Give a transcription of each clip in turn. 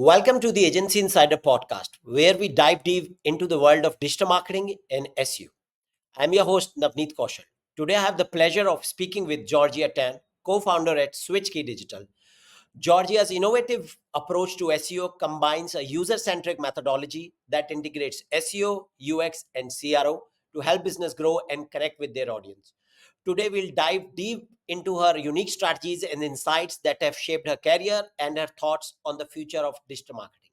Welcome to the Agency Insider podcast, where we dive deep into the world of digital marketing and SEO. I'm your host, Navneet Kaushal. Today, I have the pleasure of speaking with Georgia Tan, co-founder at SwitchKey Digital. Georgia's innovative approach to SEO combines a user-centric methodology that integrates SEO, UX, and CRO to help business grow and connect with their audience. Today, we'll dive deep into her unique strategies and insights that have shaped her career and her thoughts on the future of digital marketing.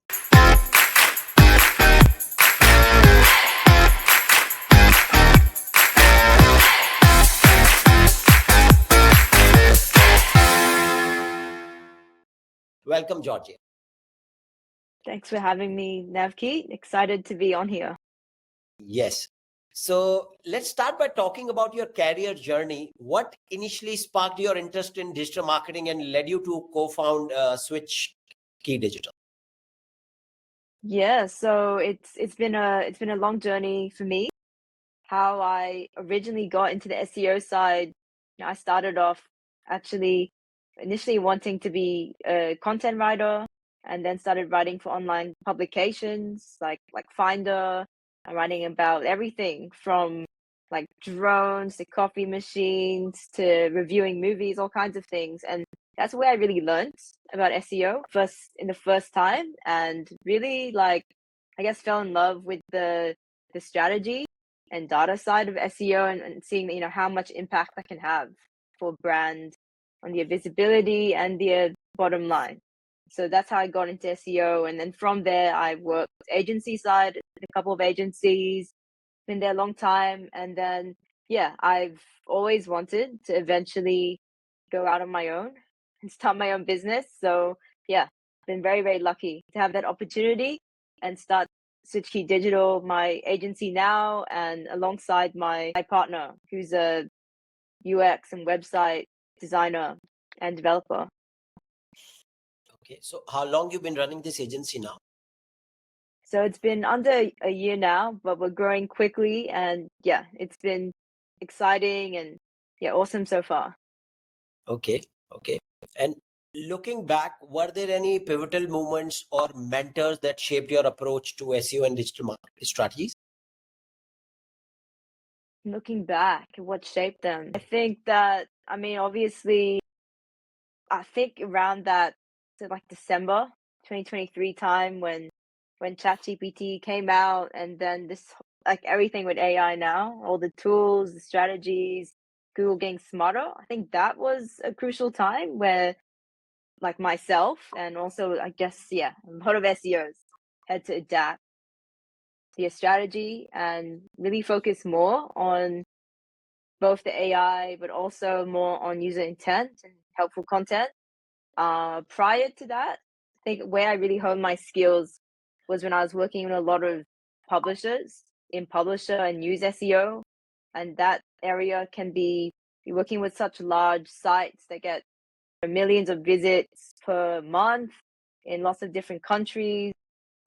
Welcome, Georgia. Thanks for having me, Navki. Excited to be on here. Yes. So let's start by talking about your career journey. What initially sparked your interest in digital marketing and led you to co-found Switch Key Digital? Yeah, so it's been a long journey for me. How I originally got into the SEO side, I started off actually initially wanting to be a content writer, and then started writing for online publications like Finder. I'm writing about everything from like drones to coffee machines to reviewing movies, all kinds of things. And that's where I really learned about SEO in the first time, and really I guess fell in love with the strategy and data side of SEO, and seeing how much impact that can have for brand on their visibility and their bottom line. So that's how I got into SEO, and then from there I worked agency side, a couple of agencies, been there a long time, and then yeah, I've always wanted to eventually go out on my own and start my own business. So yeah, been very lucky to have that opportunity and start SwitchKey Digital, my agency now, and alongside my partner, who's a UX and website designer and developer. Okay. So how long you been running this agency now? So it's been under a year now, but we're growing quickly, and yeah, it's been exciting and yeah, awesome so far. Okay. Okay. And looking back, were there any pivotal moments or mentors that shaped your approach to SEO and digital marketing strategies? Looking back, what shaped them? I think that, obviously, I think around that, so like December 2023 time when ChatGPT came out, and then this like everything with AI now, all the tools, the strategies, Google getting smarter. I think that was a crucial time where like myself and also I guess yeah, a lot of SEOs had to adapt their strategy and really focus more on both the AI but also more on user intent and helpful content. Prior to that, I think where I really honed my skills was when I was working with a lot of publishers in publisher and news SEO, and that area can be you're working with such large sites that get millions of visits per month in lots of different countries.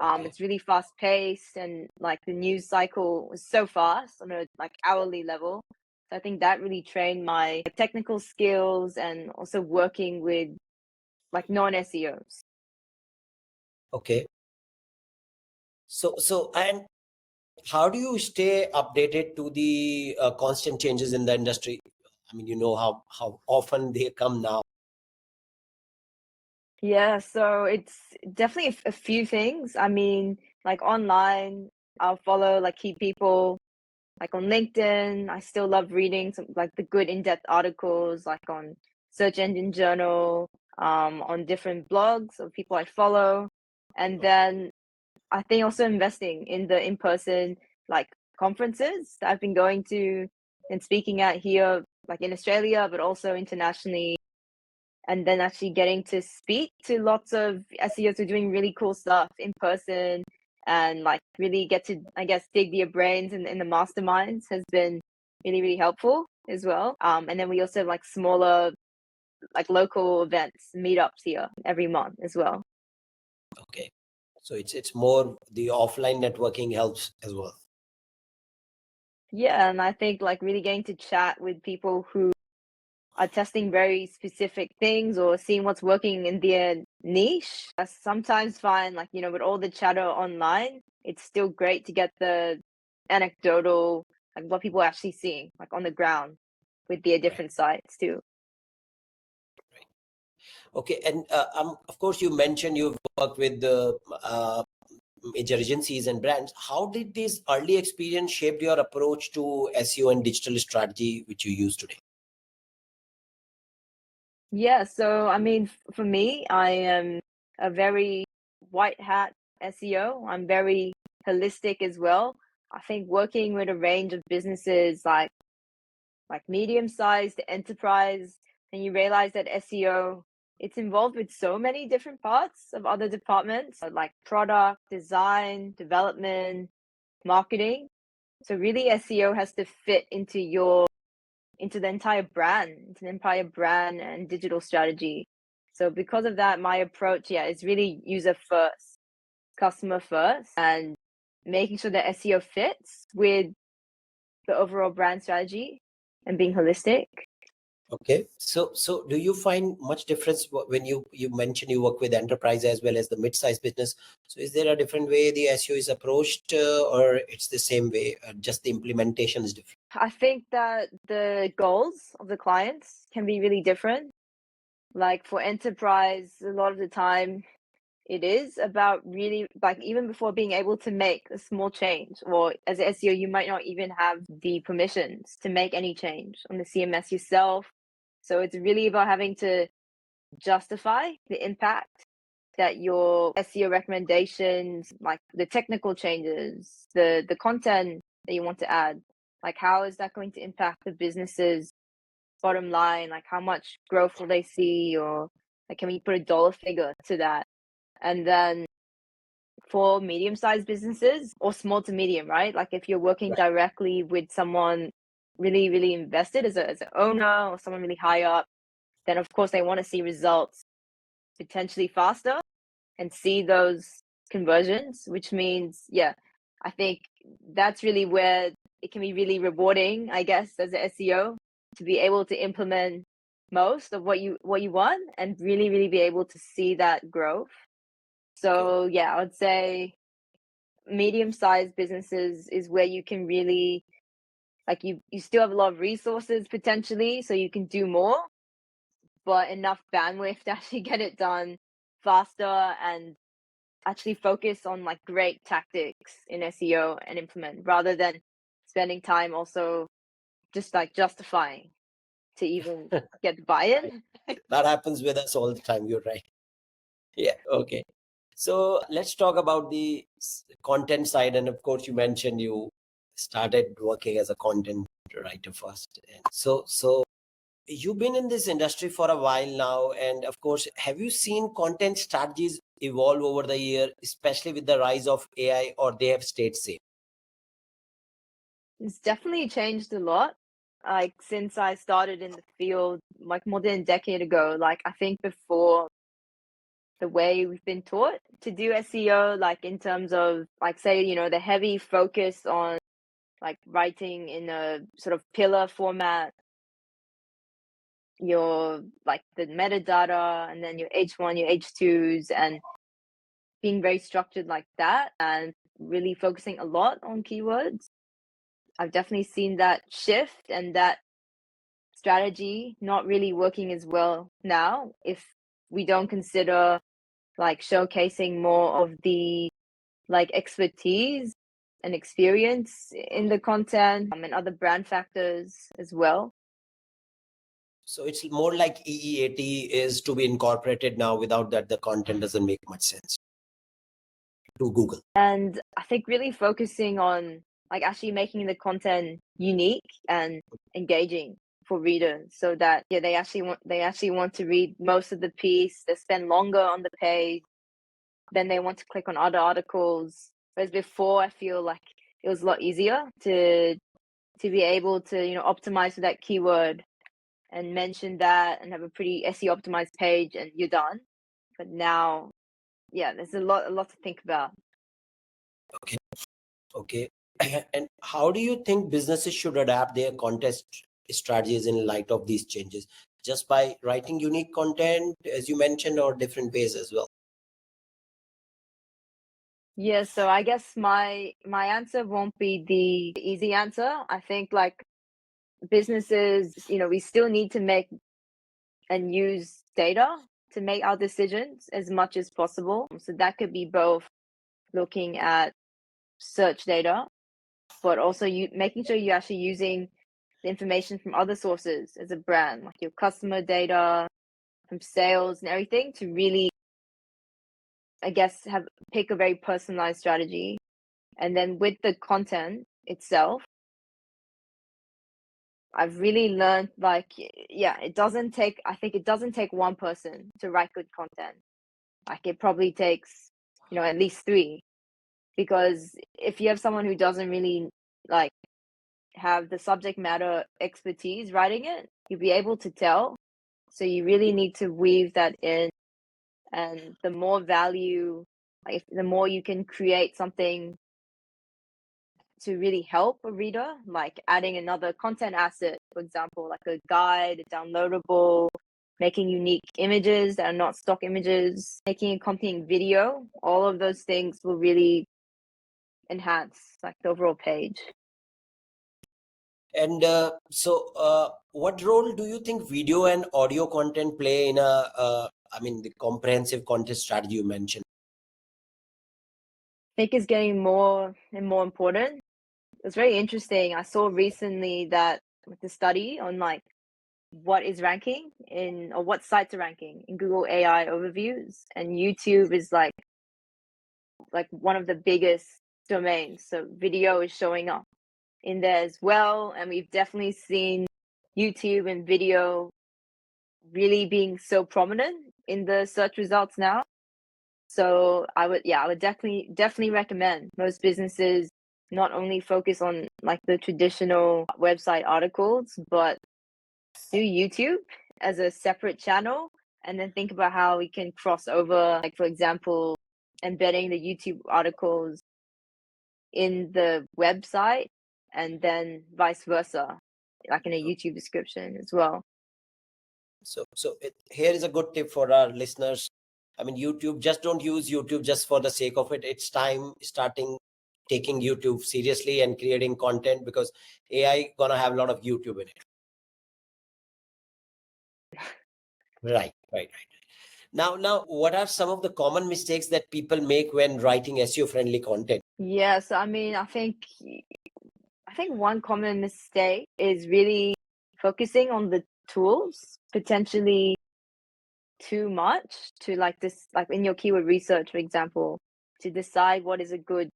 It's really fast paced, and like the news cycle was so fast on a like hourly level. So I think that really trained my technical skills and also working with like non-SEOs. Okay. So and how do you stay updated to the constant changes in the industry? I mean, you know how often they come now. Yeah, so it's definitely a few things. Like online, I'll follow like key people like on LinkedIn. I still love reading some like the good in-depth articles like on Search Engine Journal, on different blogs of people I follow. And Okay. then I think also investing in the in-person like conferences that I've been going to and speaking at here, like in Australia, but also internationally. And then actually getting to speak to lots of SEOs who are doing really cool stuff in person and like really get to, I guess, dig their brains in the masterminds has been really helpful as well. And then we also have like smaller, like local events, meetups here every month as well. Okay. So it's more the offline networking helps as well. Yeah, and I think like really getting to chat with people who are testing very specific things or seeing what's working in their niche. I sometimes find, like, with all the chatter online, it's still great to get the anecdotal, like what people are actually seeing, like on the ground with their Right. different sites too. Okay, and of course, you mentioned you've worked with the major agencies and brands. How did this early experience shape your approach to SEO and digital strategy, which you use today? Yeah, so I mean, for me, I am a very white hat SEO. I'm very holistic as well. I think working with a range of businesses like medium-sized enterprise, and you realize that SEO, it's involved with so many different parts of other departments, like product, design, development, marketing. So really SEO has to fit into the entire brand, into the entire brand and digital strategy. So because of that, my approach, yeah, is really user first, customer first, and making sure that SEO fits with the overall brand strategy and being holistic. Okay, so do you find much difference when you mention you work with enterprise as well as the mid-sized business? So is there a different way the SEO is approached, or it's the same way, just the implementation is different? I think that the goals of the clients can be really different. Like for enterprise, a lot of the time it is about really, like, even before being able to make a small change, or as an SEO, you might not even have the permissions to make any change on the CMS yourself. So it's really about having to justify the impact that your SEO recommendations, like the technical changes, the content that you want to add, like how is that going to impact the business's bottom line? Like how much growth will they see, or like can we put a dollar figure to that? And then for medium-sized businesses or small to medium, right? Like if you're working Right. directly with someone really, really invested as an owner or someone really high up, then of course they want to see results potentially faster and see those conversions, which means, yeah, I think that's really where it can be really rewarding, I guess, as an SEO, to be able to implement most of what you want and really, really be able to see that growth. Okay. So yeah, I would say medium-sized businesses is where you can really, like, you still have a lot of resources potentially, so you can do more, but enough bandwidth to actually get it done faster and actually focus on like great tactics in SEO and implement, rather than spending time also just like justifying to even get the Right. buy-in. That happens with us all the time. You're right. Yeah. Okay. So let's talk about the content side. And of course, you mentioned you started working as a content writer first. And so you've been in this industry for a while now. And of course, have you seen content strategies evolve over the year, especially with the rise of AI, or they have stayed same? It's definitely changed a lot. Like since I started in the field, like more than a decade ago, like I think before, the way we've been taught to do SEO, like in terms of like say, the heavy focus on like writing in a sort of pillar format, your like the metadata and then your H1, your H2s, and being very structured like that and really focusing a lot on keywords. I've definitely seen that shift and that strategy not really working as well now if we don't consider like showcasing more of the like expertise and experience in the content, and other brand factors as well. So it's more like EEAT is to be incorporated now. Without that, the content doesn't make much sense to Google. And I think really focusing on like actually making the content unique and engaging for readers, so that yeah, they actually want to read most of the piece, they spend longer on the page, then they want to click on other articles. Whereas before I feel like it was a lot easier to be able to, optimize for that keyword and mention that and have a pretty SEO optimized page and you're done. But now, yeah, there's a lot to think about. Okay. Okay. And how do you think businesses should adapt their contest strategies in light of these changes? just by writing unique content, as you mentioned, or different ways as well? Yeah, so I guess my answer won't be the easy answer. I think like businesses, we still need to make and use data to make our decisions as much as possible. So that could be both looking at search data, but also you making sure you're actually using the information from other sources as a brand, like your customer data, from sales and everything to really, I guess, have pick a very personalized strategy. And then with the content itself, I've really learned like, yeah, I think it doesn't take one person to write good content. Like it probably takes, at least three. Because if you have someone who doesn't really like have the subject matter expertise writing it, you'll be able to tell. So you really need to weave that in. And the more value, like the more you can create something to really help a reader, like adding another content asset, for example, like a guide, a downloadable, making unique images that are not stock images, making accompanying video, all of those things will really enhance like the overall page. And what role do you think video and audio content play in the comprehensive content strategy you mentioned? I think it's getting more and more important. It's very interesting. I saw recently that with the study on like what is ranking in or what sites are ranking in Google AI overviews, and YouTube is like one of the biggest domains. So video is showing up in there as well, and we've definitely seen YouTube and video really being so prominent in the search results now. So I would definitely recommend most businesses not only focus on like the traditional website articles, but do YouTube as a separate channel, and then think about how we can cross over, like for example, embedding the YouTube articles in the website, and then vice versa, like in a YouTube description as well. Here is a good tip for our listeners. I mean, YouTube, just don't use YouTube just for the sake of it. It's time starting taking YouTube seriously and creating content, because AI gonna have a lot of YouTube in it. Right. Now, what are some of the common mistakes that people make when writing SEO friendly content? Yes, I mean, I think one common mistake is really focusing on the tools, potentially too much to like this, like in your keyword research, for example, to decide what is a good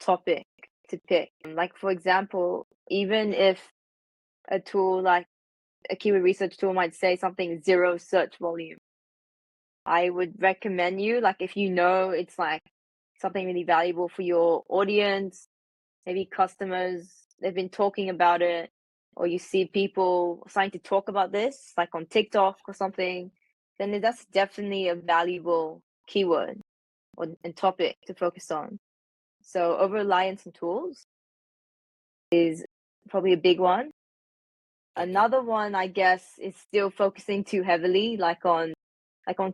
topic to pick. Like, for example, even if a tool like a keyword research tool might say something zero search volume, I would recommend you, like, if you know it's like something really valuable for your audience, maybe customers, they've been talking about it, or you see people starting to talk about this, like on TikTok or something, then that's definitely a valuable keyword and topic to focus on. So over reliance on tools is probably a big one. Okay. Another one, I guess, is still focusing too heavily, like on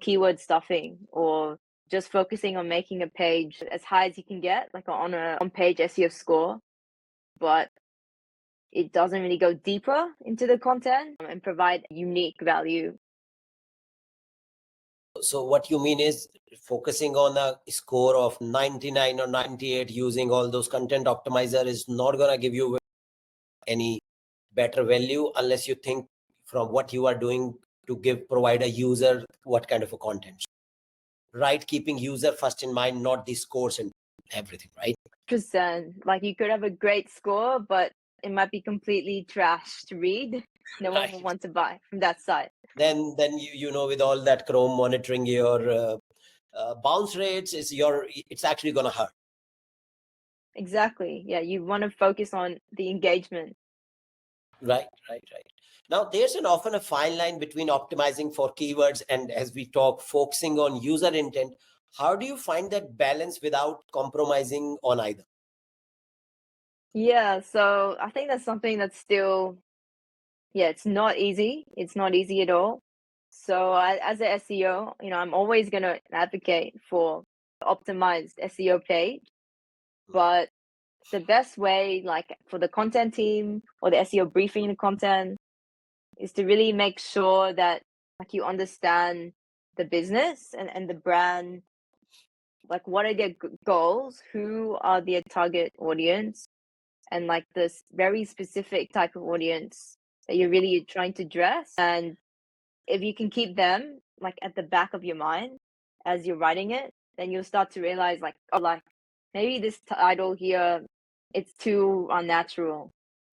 keyword stuffing, or just focusing on making a page as high as you can get, like on a on-page SEO score, but it doesn't really go deeper into the content and provide unique value. So what you mean is focusing on a score of 99 or 98 using all those content optimizer is not going to give you any better value unless you think from what you are doing to provide a user what kind of a content. Right, keeping user first in mind, not the scores and everything, right? Percent. Like you could have a great score, but it might be completely trash to read. No one will Right. want to buy from that site. Then with all that Chrome monitoring your bounce rates, it's actually going to hurt. Exactly. Yeah, you want to focus on the engagement. Right. Now, there's often a fine line between optimizing for keywords and, as we talk, focusing on user intent. How do you find that balance without compromising on either? Yeah, so I think that's something that's still Yeah, it's not easy. It's not easy at all. So as a SEO, I'm always going to advocate for optimized SEO page, but the best way, like for the content team or the SEO briefing the content, is to really make sure that like you understand the business and the brand, like what are their goals, who are their target audience, and like this very specific type of audience that you're really trying to address. And if you can keep them like at the back of your mind as you're writing it, then you'll start to realize like, oh, like maybe this title here, it's too unnatural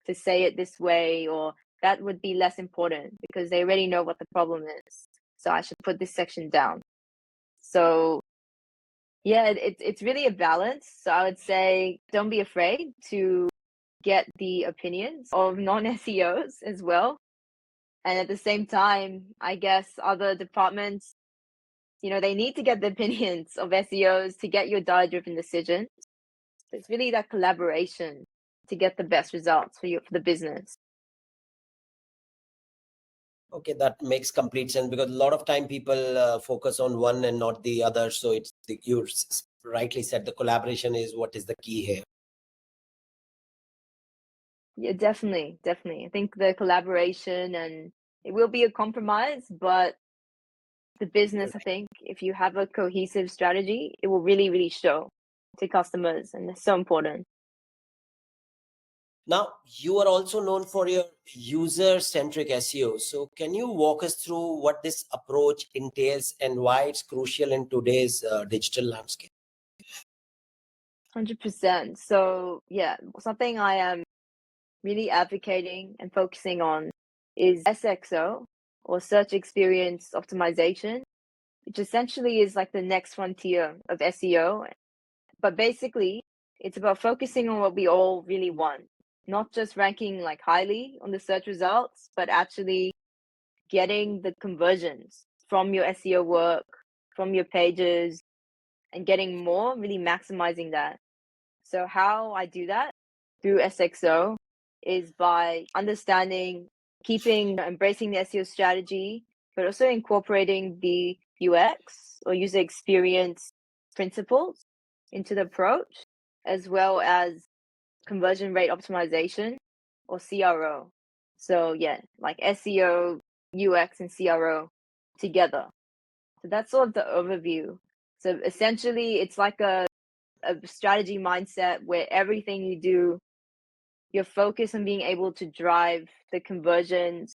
to say it this way, or that would be less important because they already know what the problem is. So I should put this section down. So yeah, it's really a balance. So I would say don't be afraid to get the opinions of non-SEOs as well. And at the same time, I guess other departments, they need to get the opinions of SEOs to get your data-driven decisions. So it's really that collaboration to get the best results for the business. Okay, that makes complete sense because a lot of time people focus on one and not the other. So you rightly said the collaboration is what is the key here. Yeah, definitely, definitely. I think the collaboration, and it will be a compromise, but the business, I think, if you have a cohesive strategy, it will really, really show to customers, and it's so important. Now, you are also known for your user-centric SEO. So can you walk us through what this approach entails and why it's crucial in today's digital landscape? 100%. So yeah, something I am really advocating and focusing on is SXO, or search experience optimization, which essentially is like the next frontier of SEO. But basically, it's about focusing on what we all really want, not just ranking like highly on the search results, but actually getting the conversions from your SEO work, from your pages, and getting more, really maximizing that. So how I do that through SXO is by understanding, embracing the SEO strategy, but also incorporating the UX, or user experience principles, into the approach, as well as conversion rate optimization, or CRO. So yeah, like SEO, UX, and CRO together. So that's sort of the overview. So essentially, it's like a strategy mindset where everything you do, you're focused on being able to drive the conversions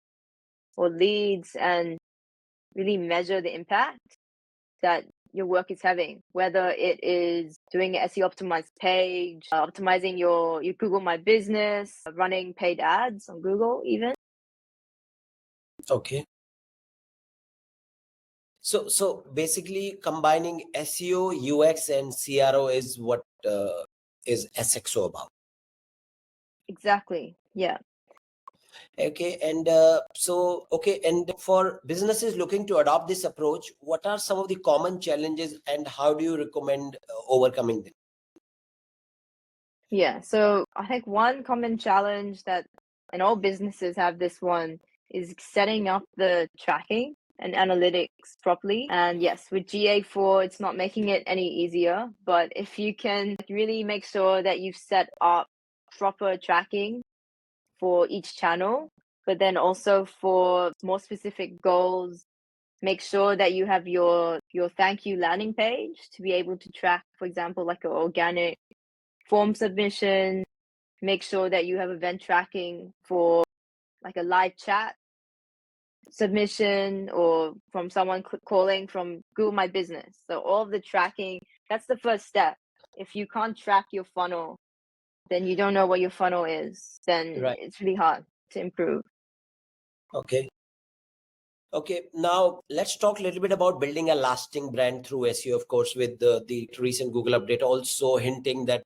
or leads and really measure the impact that your work is having, whether it is doing an SEO optimized page, optimizing your Google My Business, running paid ads on Google even. Okay. So basically combining SEO, UX, and CRO is what is SXO about. Exactly. Yeah. Okay, and and for businesses looking to adopt this approach, what are some of the common challenges and how do you recommend overcoming them? Yeah. So I think one common challenge that, and all businesses have this one, is setting up the tracking and analytics properly. And yes, with GA4, it's not making it any easier. But if you can really make sure that you've set up proper tracking for each channel, but then also for more specific goals, make sure that you have your thank you landing page to be able to track, for example, like an organic form submission. Make sure that you have event tracking for like a live chat submission, or from someone calling from Google My Business. So all of the tracking, that's the first step. If you can't track your funnel, then you don't know what your funnel is. Then Right. it's really hard to improve. Okay. Okay. Now let's talk a little bit about building a lasting brand through SEO. Of course, with the recent Google update, also hinting that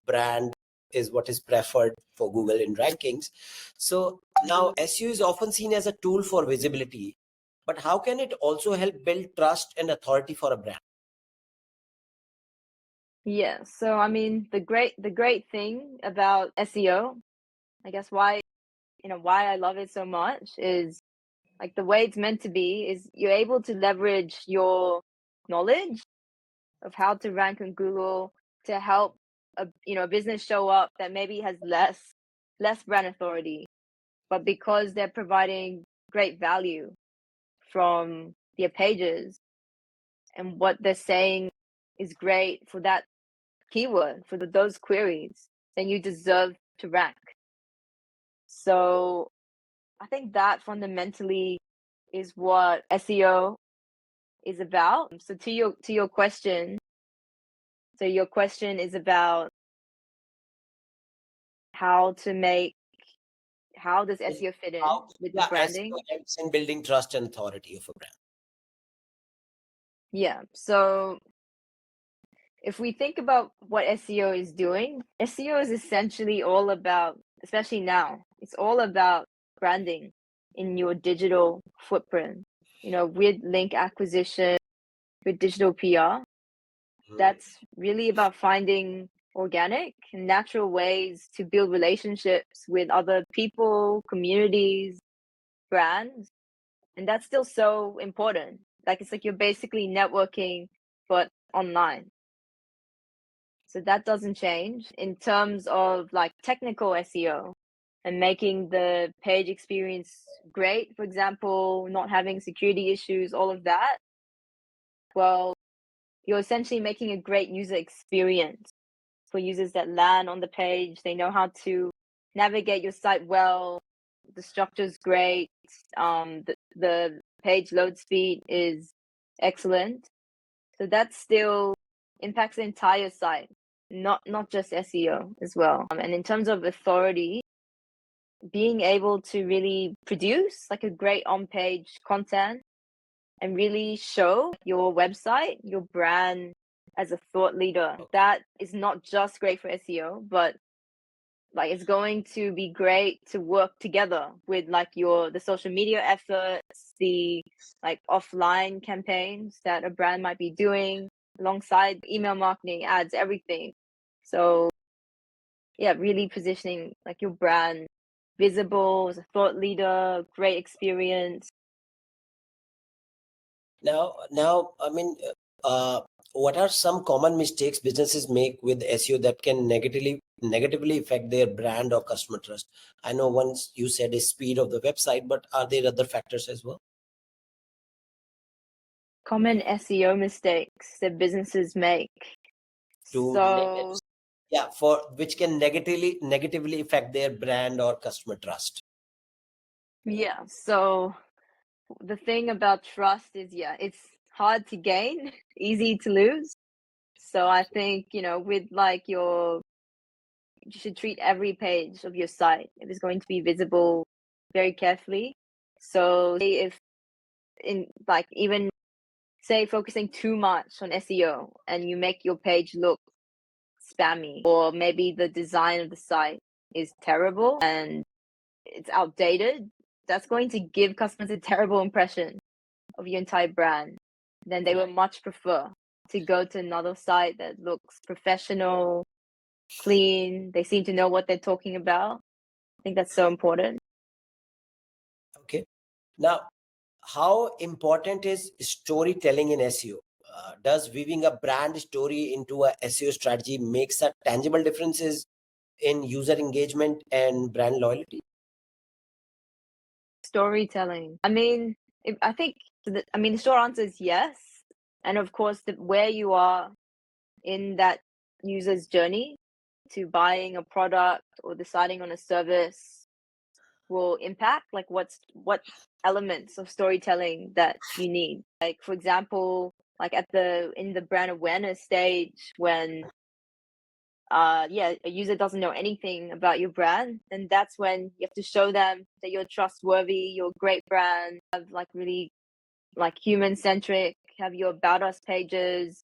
brand is what is preferred for Google in rankings. So now SEO is often seen as a tool for visibility, but how can it also help build trust and authority for a brand? Yeah. So I mean, the great thing about SEO, I guess why why I love it so much is like the way it's meant to be is you're able to leverage your knowledge of how to rank on Google to help a business show up that maybe has less brand authority, but because they're providing great value from their pages and what they're saying is great for that keyword for those queries, then you deserve to rank. So I think that fundamentally is what SEO is about. So to your question, so your question is about how to make how does Is SEO fit in how with the yeah, SEO branding? helps in building trust and authority of a brand. Yeah. So if we think about what SEO is doing, SEO is essentially all about, especially now, it's all about branding in your digital footprint. With link acquisition, with digital PR, Hmm. that's really about finding organic, natural ways to build relationships with other people, communities, brands. And that's still so important. Like it's like you're basically networking, but online. So that doesn't change in terms of like technical SEO and making the page experience great. For example, not having security issues, all of that. Well, you're essentially making a great user experience for users that land on the page. They know how to navigate your site well. The structure's great. The page load speed is excellent. So that still impacts the entire site, not just SEO as well. And in terms of authority, being able to really produce like a great on-page content and really show your website, your brand as a thought leader. Okay. That is not just great for SEO, but like it's going to be great to work together with like the social media efforts, the like offline campaigns that a brand might be doing alongside email marketing, ads, everything. So yeah, really positioning like your brand visible as a thought leader, great experience. Now, I mean, what are some common mistakes businesses make with SEO that can negatively affect their brand or customer trust? I know once you said is speed of the website, but are there other factors as well Common SEO mistakes that businesses make. to So yeah, for which can negatively affect their brand or customer trust? yeah, so the thing about trust is, yeah, it's hard to gain, easy to lose. So I think, with like you should treat every page of your site if it's going to be visible very carefully. So say if in like even say focusing too much on SEO and you make your page look spammy, or maybe the design of the site is terrible and it's outdated, that's going to give customers a terrible impression of your entire brand. Then they will Right. much prefer to go to another site that looks professional, clean. They seem to know what they're talking about. I think that's so important. Okay. Now, how important is storytelling in SEO? Does weaving a brand story into a SEO strategy makes a tangible differences in user engagement and brand loyalty? Storytelling. I mean, I think the short answer is yes. And of course, where you are in that user's journey to buying a product or deciding on a service will impact like what elements of storytelling that you need. Like for example, like in the brand awareness stage when yeah, a user doesn't know anything about your brand, then that's when you have to show them that you're trustworthy, you're a great brand, have like really like human centric, have your about us pages,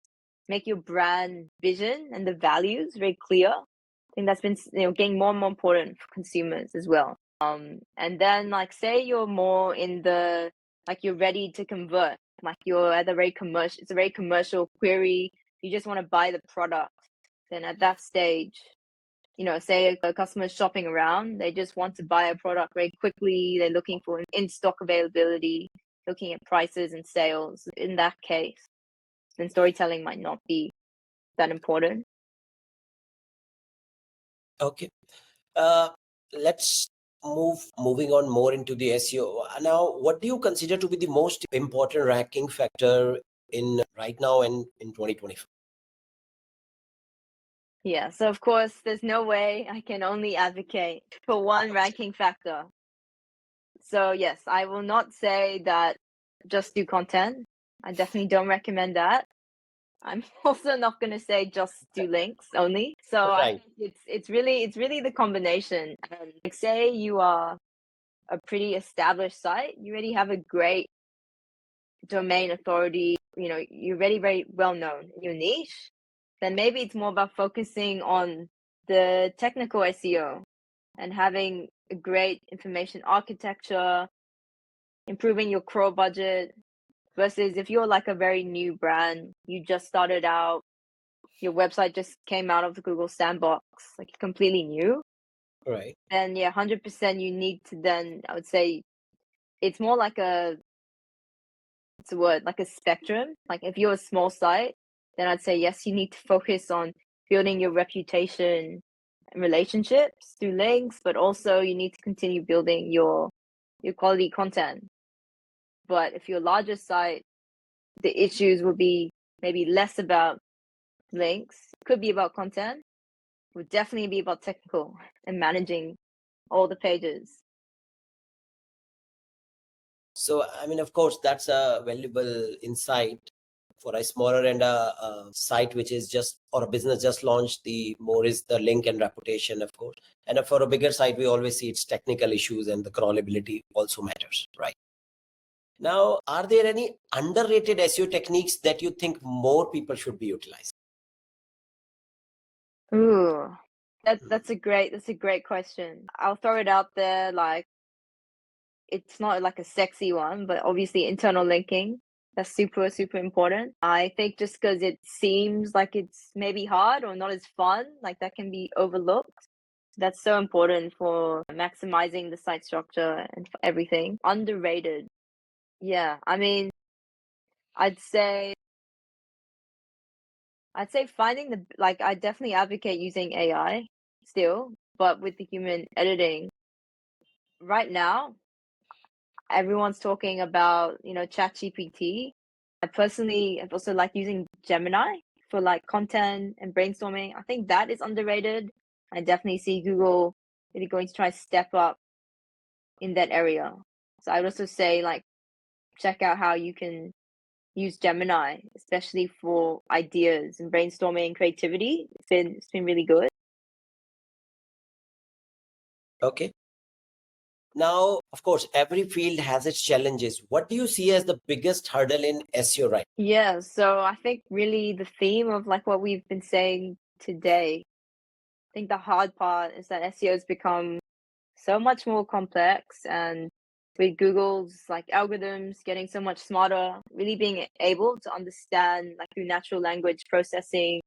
make your brand vision and the values very clear. I think that's been getting more and more important for consumers as well. And then like say you're more in the like you're ready to convert, like you're at a very commercial, it's a very commercial query, you just want to buy the product. Then at that stage, say a customer's shopping around, they just want to buy a product very quickly. They're looking for in-stock availability, looking at prices and sales. In that case, then storytelling might not be that important. Okay. Let's moving on more into the SEO. Now, what do you consider to be the most important ranking factor in right now and in 2025? Yeah, so of course, there's no way I can only advocate for one ranking factor. So yes, I will not say that just do content. I definitely don't recommend that. I'm also not going to say just do links only. So I Right. think it's really the combination. And like, say you are a pretty established site, you already have a great domain authority, you're already very well known in your niche, then maybe it's more about focusing on the technical SEO and having a great information architecture, improving your crawl budget, versus if you're like a very new brand, you just started out, your website just came out of the Google sandbox, like completely new, Right. then yeah, 100% you need to then, I would say, it's more like it's a word, like a spectrum. Like if you're a small site, then I'd say yes, you need to focus on building your reputation and relationships through links, but also you need to continue building your quality content. But if you're a larger site, the issues will be maybe less about links, could be about content, would definitely be about technical and managing all the pages. So, I mean, of course, that's a valuable insight for a smaller and a site which is just, or a business just launched. The more is the link and reputation, of course. And for a bigger site, we always see its technical issues and the crawlability also matters, right? Now, are there any underrated SEO techniques that you think more people should be utilizing? Ooh, that Hmm. that's a great question. I'll throw it out there, like it's not like a sexy one, but obviously internal linking. That's super, super important. I think just because it seems like it's maybe hard or not as fun, like that can be overlooked. That's so important for maximizing the site structure and for everything. Underrated. Yeah, I mean, I'd say I'd say finding I definitely advocate using AI still, but with the human editing. Right now, everyone's talking about, ChatGPT. I personally have also like using Gemini for like content and brainstorming. I think that is underrated. I definitely see Google really going to try to step up in that area. So I would also say like check out how you can use Gemini, especially for ideas and brainstorming and creativity. It's been really good. Okay. Now, of course, every field has its challenges. What do you see as the biggest hurdle in SEO right? Yeah, so I think really the theme of like what we've been saying today, I think the hard part is that SEO has become so much more complex, and with Google's like algorithms getting so much smarter, really being able to understand like through natural language processing,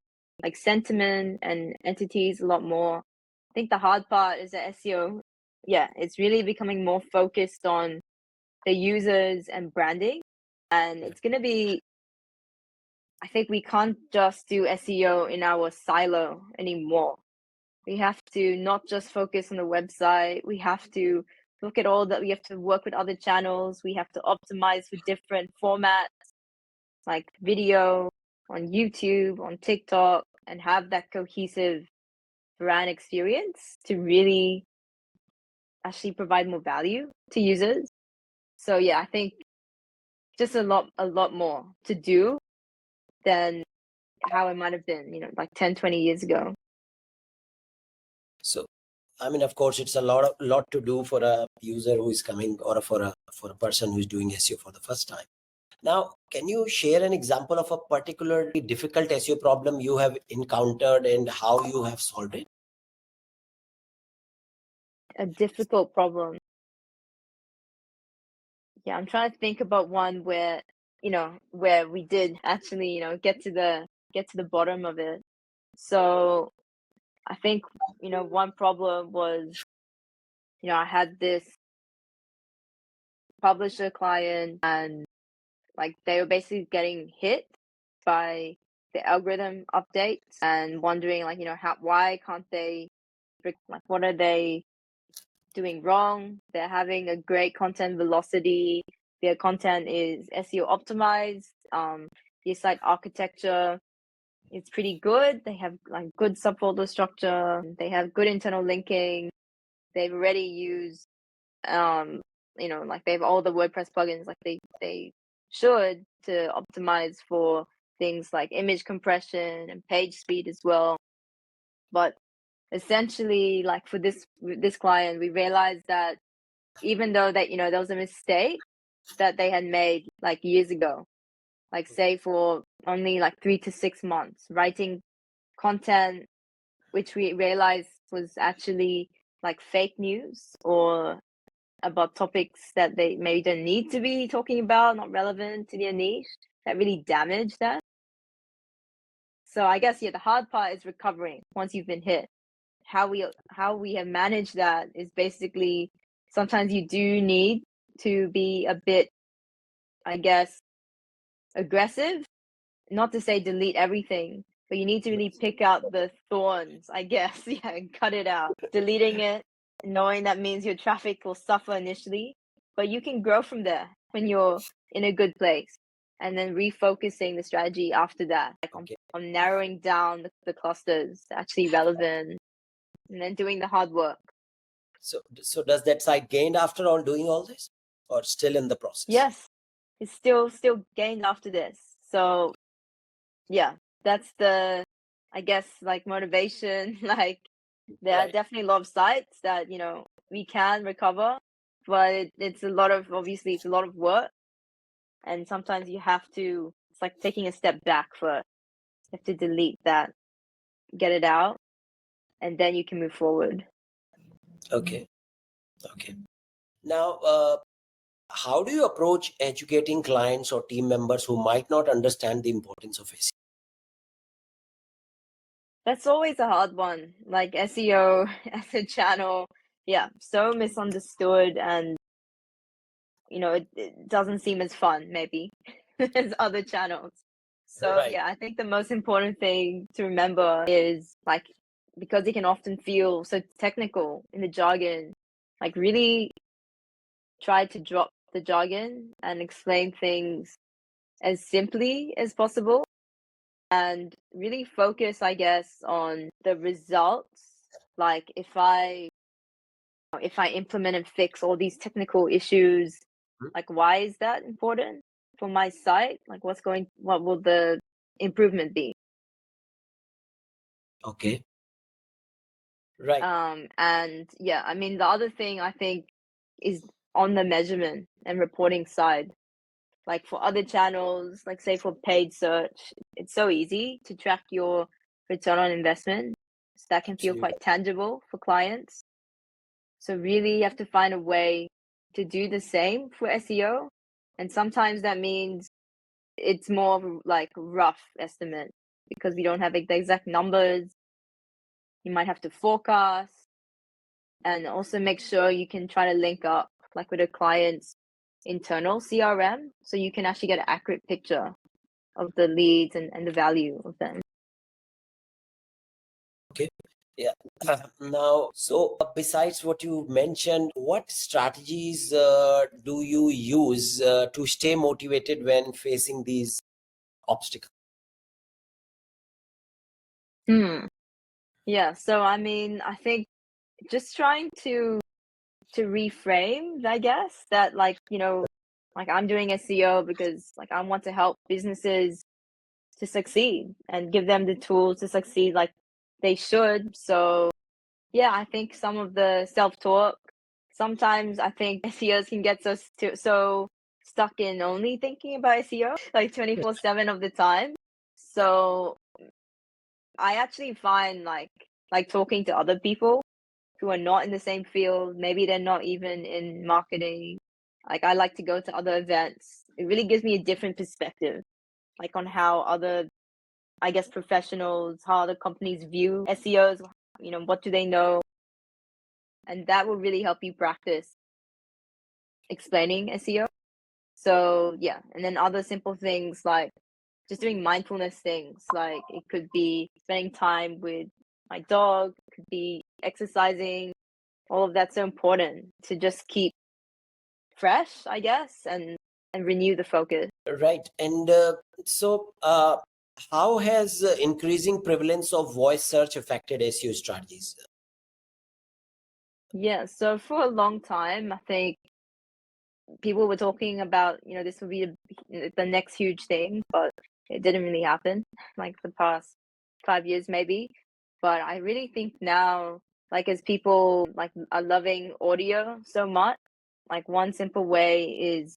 like sentiment and entities a lot more. I think the hard part is that SEO, yeah, it's really becoming more focused on the users and branding. And it's going to be, I think we can't just do SEO in our silo anymore. We have to not just focus on the website. We have to look at all that. We have to work with other channels. We have to optimize for different formats like video on YouTube, on TikTok, and have that cohesive brand experience to really actually provide more value to users. So yeah, I think just a lot more to do than how it might have been, like 10, 20 years ago. So, I mean, of course, it's a lot to do for a user who is coming, or for a person who is doing SEO for the first time. Now, can you share an example of a particularly difficult SEO problem you have encountered and how you have solved it? A difficult problem. Yeah, I'm trying to think about one where we did actually, get to the bottom of it. So I think, one problem was, I had this publisher client and like they were basically getting hit by the algorithm updates and wondering like, why can't they, like, what are they doing wrong? They're having a great content velocity. Their content is SEO optimized. The site architecture is pretty good. They have like good subfolder structure. They have good internal linking. They've already used, like they have all the WordPress plugins like they should to optimize for things like image compression and page speed as well. But essentially, like for this client, we realized that even though that there was a mistake that they had made like years ago, like say for only like 3 to 6 months, writing content which we realized was actually like fake news or about topics that they maybe don't need to be talking about, not relevant to their niche, that really damaged that. So I guess the hard part is recovering once you've been hit. How we have managed that is basically sometimes you do need to be a bit, I guess, aggressive. Not to say delete everything, but you need to really pick out the thorns, I guess, and cut it out. Deleting it, knowing that means your traffic will suffer initially, but you can grow from there when you're in a good place. And then refocusing the strategy after that, like Okay. on narrowing down the clusters actually relevant, and then doing the hard work. So does that site gained after all doing all this, or still in the process? Yes, it's still gained after this. So yeah, that's the, I guess, like motivation. Like there are Right. definitely a lot of sites that we can recover, but it's a lot of, obviously it's a lot of work, and sometimes you have to, it's like taking a step back first. You have to delete that, get it out, and then you can move forward. Okay. Okay. Now, how do you approach educating clients or team members who might not understand the importance of SEO? That's always a hard one. Like SEO as a channel, yeah, so misunderstood, and it doesn't seem as fun maybe as other channels. So Right. yeah, I think the most important thing to remember is like, because it can often feel so technical in the jargon, like really try to drop the jargon and explain things as simply as possible and really focus, I guess, on the results. Like if I implement and fix all these technical issues, Mhm. like why is that important for my site? Like what will the improvement be? Okay. Right. And yeah, I mean, the other thing I think is on the measurement and reporting side. Like for other channels, like say for paid search, it's so easy to track your return on investment. So that can feel Absolutely. quite tangible for clients. So really you have to find a way to do the same for SEO. And sometimes that means it's more of a, like rough estimate because we don't have the exact numbers. You might have to forecast and also make sure you can try to link up like with a client's internal CRM so you can actually get an accurate picture of the leads and the value of them. Okay. Yeah. Now, so besides what you mentioned, what strategies do you use to stay motivated when facing these obstacles? Yeah, so I mean, I think just trying to reframe, I guess, that like, like I'm doing SEO because like I want to help businesses to succeed and give them the tools to succeed like they should. So yeah, I think some of the self-talk, sometimes I think SEOs can get so stuck in only thinking about SEO like 24/7 of the time. So I actually find like talking to other people who are not in the same field, maybe they're not even in marketing. Like I like to go to other events. It really gives me a different perspective, like on how other, I guess, professionals, how other companies view SEOs, what do they know? And that will really help you practice explaining SEO. So yeah, and then other simple things like just doing mindfulness things, like it could be spending time with my dog, it could be exercising. All of that's so important to just keep fresh, I guess, and renew the focus. Right. And how has increasing prevalence of voice search affected SEO strategies? Yeah, so for a long time, I think people were talking about, this would be the next huge thing, but it didn't really happen, like the past 5 years maybe. But I really think now, like as people like are loving audio so much, like one simple way is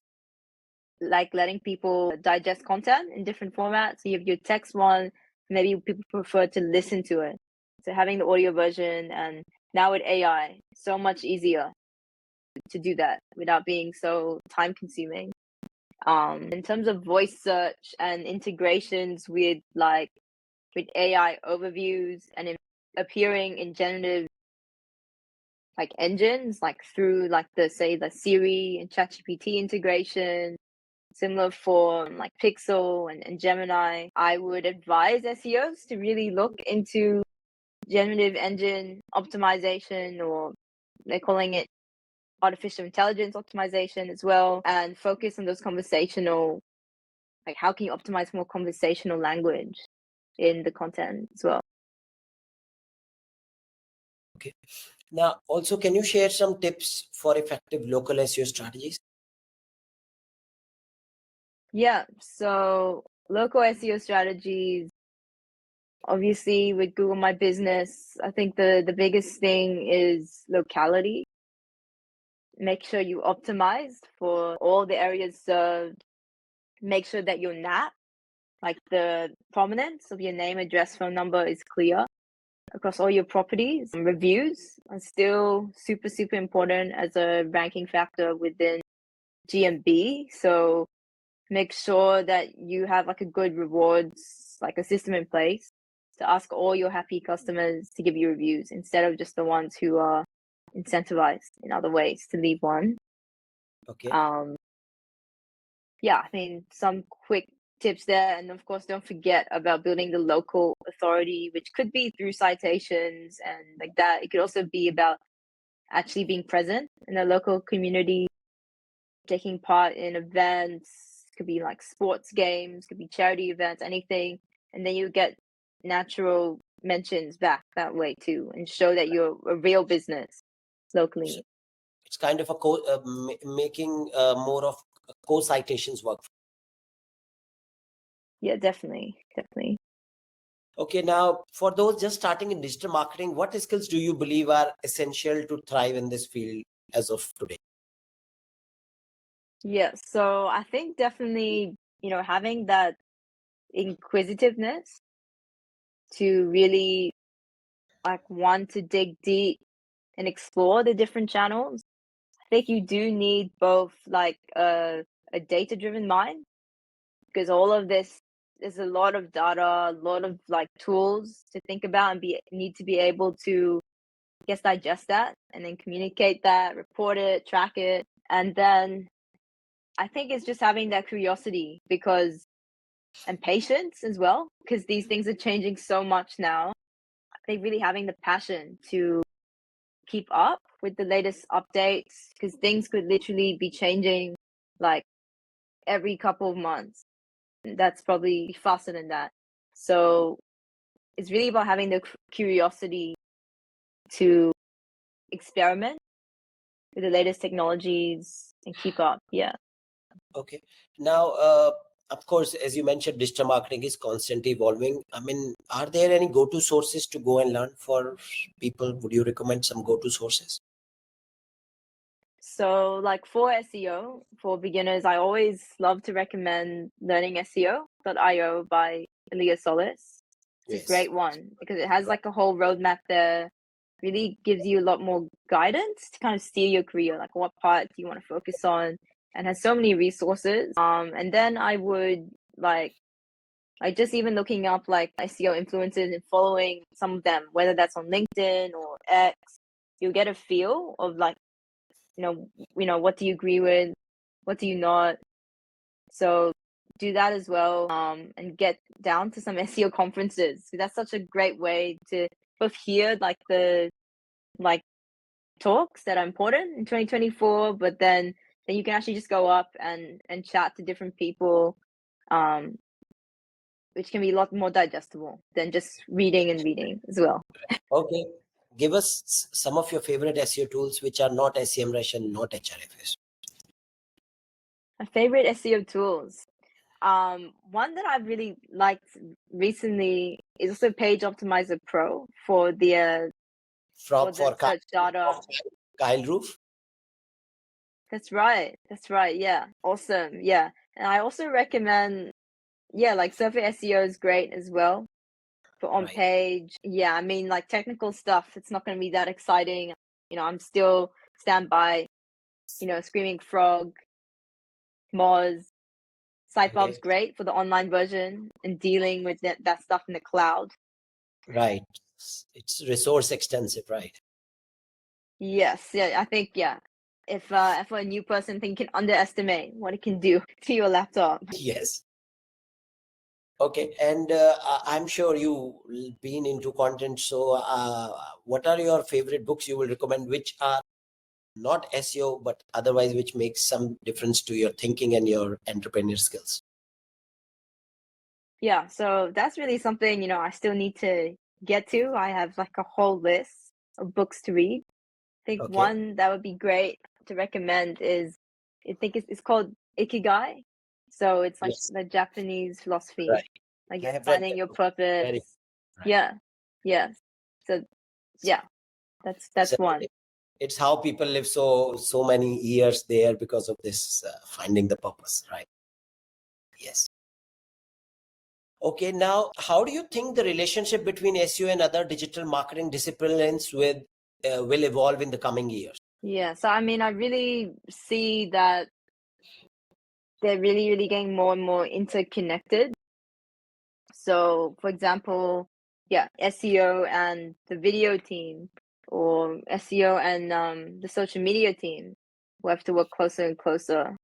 like letting people digest content in different formats. So you have your text one, maybe people prefer to listen to it. So having the audio version, and now with AI, so much easier to do that without being so time consuming. In terms of voice search and integrations with AI overviews and appearing in generative like engines, like through like the Siri and ChatGPT integration, similar for like Pixel and Gemini, I would advise SEOs to really look into generative engine optimization, or they're calling it artificial intelligence optimization as well, and focus on those conversational, like how can you optimize more conversational language in the content as well. Okay. Now, also, can you share some tips for effective local SEO strategies? Yeah, so local SEO strategies, obviously with Google My Business, I think the biggest thing is locality. Make sure you optimize for all the areas served. Make sure that your NAT, like the prominence of your name, address, phone number, is clear across all your properties. Reviews are still super, super important as a ranking factor within GMB. So make sure that you have like a good rewards, like a system in place to ask all your happy customers to give you reviews instead of just the ones who are incentivized in other ways to leave one. Okay. Yeah, I mean, some quick tips there. And of course, don't forget about building the local authority, which could be through citations and like that. It could also be about actually being present in the local community, taking part in events, could be like sports games, could be charity events, anything. And then you get natural mentions back that way too, and show that you're a real business locally. It's kind of a making more of co-citations work. Yeah, definitely. Definitely. Okay, now for those just starting in digital marketing, what skills do you believe are essential to thrive in this field as of today? Yeah, so I think definitely, having that inquisitiveness to really like want to dig deep and explore the different channels. I think you do need both like a data-driven mind, because all of this is a lot of data, a lot of like tools to think about, and need to be able to, I guess, digest that and then communicate that, report it, track it. And then I think it's just having that curiosity and patience as well, because these things are changing so much now. I think really having the passion to keep up with the latest updates, because things could literally be changing like every couple of months. That's probably faster than that. So it's really about having the curiosity to experiment with the latest technologies and keep up. Yeah. Okay. Now, of course, as you mentioned, digital marketing is constantly evolving. I mean, are there any go-to sources to go and learn for people? Would you recommend some go-to sources? So, like for SEO, for beginners, I always love to recommend learning SEO.io by Elias Solis. It's a Yes. great one because it has Right. like a whole roadmap there, really gives you a lot more guidance to kind of steer your career, like what part do you want to focus on, and has so many resources. And then I would like Like just even looking up like SEO influencers and following some of them, whether that's on LinkedIn or X, you'll get a feel of like, what do you agree with, what do you not. So do that as well, and get down to some SEO conferences. That's such a great way to both hear like the like talks that are important in 2024, but then you can actually just go up and chat to different people, um, which can be a lot more digestible than just reading and reading as well. Okay. Give us some of your favorite SEO tools which are not SEMrush and not HRFS. My favorite SEO tools. One that I've really liked recently is also Page Optimizer Pro for the From for search data. Kyle Roof. That's right. That's right. Yeah. Awesome. Yeah. And I also recommend, yeah, like Survey SEO is great as well for on Right. page. Yeah. I mean, like technical stuff, it's not going to be that exciting. I'm still stand by, Screaming Frog, Moz. Sitebob's Okay. great for the online version and dealing with that stuff in the cloud. Right. It's resource extensive, right? Yes. Yeah. I think, yeah. If a new person can underestimate what it can do to your laptop. Yes. Okay. And I'm sure you've been into content. So what are your favorite books you will recommend, which are not SEO, but otherwise which makes some difference to your thinking and your entrepreneur skills? Yeah, so that's really something, I still need to get to. I have like a whole list of books to read. I think Okay. one that would be great to recommend is, I think it's called Ikigai. So it's like Yes. the Japanese philosophy, Right. like I have read finding that your book. Very purpose. right. Yeah, yes. So yeah, that's So one. it's how people live so many years there because of this finding the purpose, right? Yes. Okay, now how do you think the relationship between SEO and other digital marketing disciplines will evolve in the coming years? Yeah, so I mean, I really see that they're really, really getting more and more interconnected. So, for example, yeah, SEO and the video team, or SEO and the social media team, we have to work closer and closer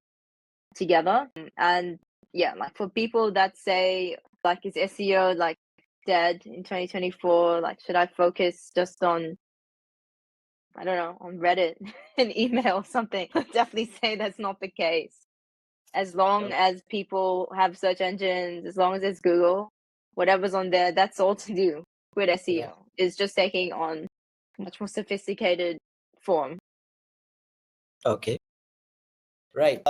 together. And yeah, like for people that say, like, is SEO like dead in 2024? Like, should I focus just on, I don't know, on Reddit and email or something? I definitely say that's not the case. As long as people have search engines, as long as it's Google, whatever's on there, that's all to do with Right. SEO. It's just taking on much more sophisticated form. Okay. Right.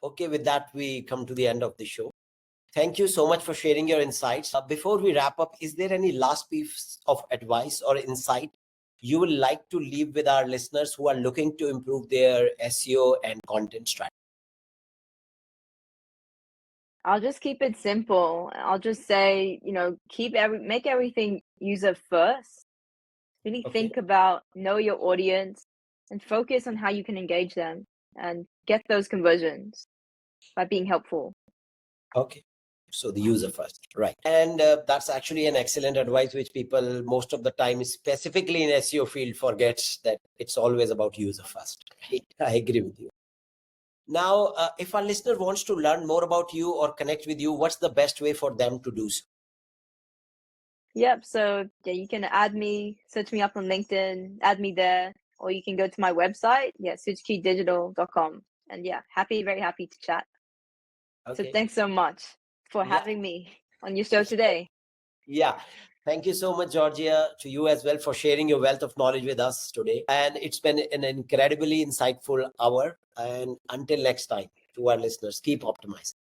Okay, with that, we come to the end of the show. Thank you so much for sharing your insights. Before we wrap up, is there any last piece of advice or insight you would like to leave with our listeners who are looking to improve their SEO and content strategy? I'll just keep it simple. I'll just say, make everything user first. Really Okay. think about, know your audience, and focus on how you can engage them and get those conversions by being helpful. Okay. So the user first, right? And that's actually an excellent advice, which people most of the time, specifically in SEO field, forgets that it's always about user first. Right? I agree with you. Now, if our listener wants to learn more about you or connect with you, what's the best way for them to do so? Yep. So yeah, you can search me up on LinkedIn, add me there, or you can go to my website, yeah, switchkeydigital.com. And yeah, very happy to chat. So Okay. thanks so much for Yeah. having me on your show today. Yeah. Thank you so much, Georgia, to you as well for sharing your wealth of knowledge with us today. And it's been an incredibly insightful hour. And until next time, to our listeners, keep optimizing.